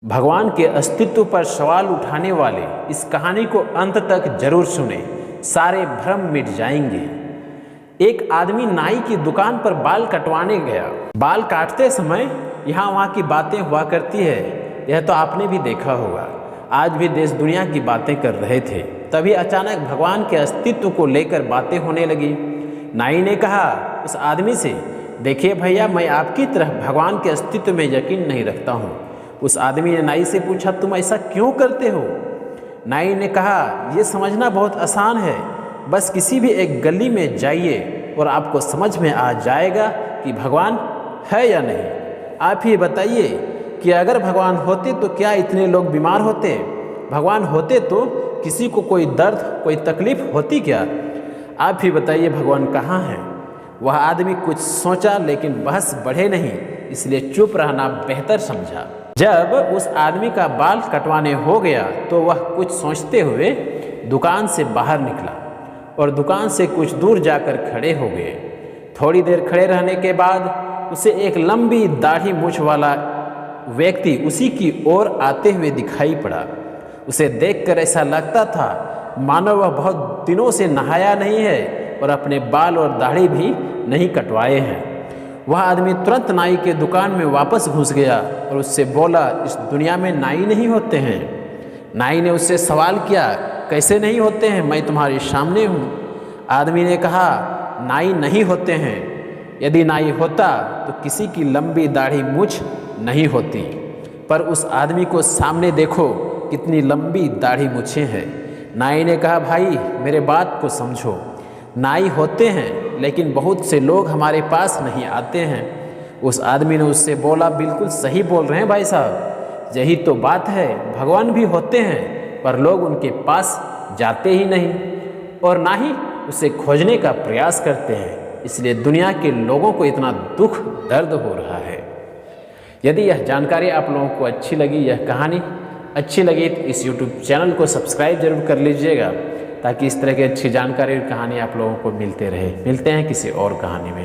भगवान के अस्तित्व पर सवाल उठाने वाले इस कहानी को अंत तक जरूर सुने, सारे भ्रम मिट जाएंगे। एक आदमी नाई की दुकान पर बाल कटवाने गया। बाल काटते समय यहाँ वहाँ की बातें हुआ करती है, यह तो आपने भी देखा होगा। आज भी देश दुनिया की बातें कर रहे थे, तभी अचानक भगवान के अस्तित्व को लेकर बातें होने लगी। नाई ने कहा उस आदमी से, देखिए भैया, मैं आपकी तरह भगवान के अस्तित्व में यकीन नहीं रखता हूँ। उस आदमी ने नाई से पूछा, तुम ऐसा क्यों करते हो? नाई ने कहा, ये समझना बहुत आसान है, बस किसी भी एक गली में जाइए और आपको समझ में आ जाएगा कि भगवान है या नहीं। आप ही बताइए कि अगर भगवान होते तो क्या इतने लोग बीमार होते? भगवान होते तो किसी को कोई दर्द, कोई तकलीफ होती क्या? आप ही बताइए भगवान कहाँ है? वह आदमी कुछ सोचा, लेकिन बहस बढ़े नहीं, इसलिए चुप रहना बेहतर समझा। जब उस आदमी का बाल कटवाने हो गया तो वह कुछ सोचते हुए दुकान से बाहर निकला और दुकान से कुछ दूर जाकर खड़े हो गए। थोड़ी देर खड़े रहने के बाद उसे एक लंबी दाढ़ी मूंछ वाला व्यक्ति उसी की ओर आते हुए दिखाई पड़ा। उसे देखकर ऐसा लगता था मानो वह बहुत दिनों से नहाया नहीं है और अपने बाल और दाढ़ी भी नहीं कटवाए हैं। वह आदमी तुरंत नाई के दुकान में वापस घुस गया और उससे बोला, इस दुनिया में नाई नहीं होते हैं? नाई ने उससे सवाल किया, कैसे नहीं होते हैं? मैं तुम्हारे सामने हूँ। आदमी ने कहा, नाई नहीं होते हैं। यदि नाई होता तो किसी की लंबी दाढ़ी मूंछ नहीं होती। पर उस आदमी को सामने देखो, कितनी लंबी दाढ़ी मूंछें हैं। नाई ने कहा, भाई मेरे बात को समझो, नाई होते हैं, लेकिन बहुत से लोग हमारे पास नहीं आते हैं। उस आदमी ने उससे बोला, बिल्कुल सही बोल रहे हैं भाई साहब, यही तो बात है। भगवान भी होते हैं, पर लोग उनके पास जाते ही नहीं और ना ही उसे खोजने का प्रयास करते हैं। इसलिए दुनिया के लोगों को इतना दुख दर्द हो रहा है। यदि यह जानकारी आप लोगों को अच्छी लगी, यह कहानी अच्छी लगी, तो इस YouTube चैनल को सब्सक्राइब जरूर कर लीजिएगा, ताकि इस तरह की अच्छी जानकारी और कहानी आप लोगों को मिलते रहे। मिलते हैं किसी और कहानी में।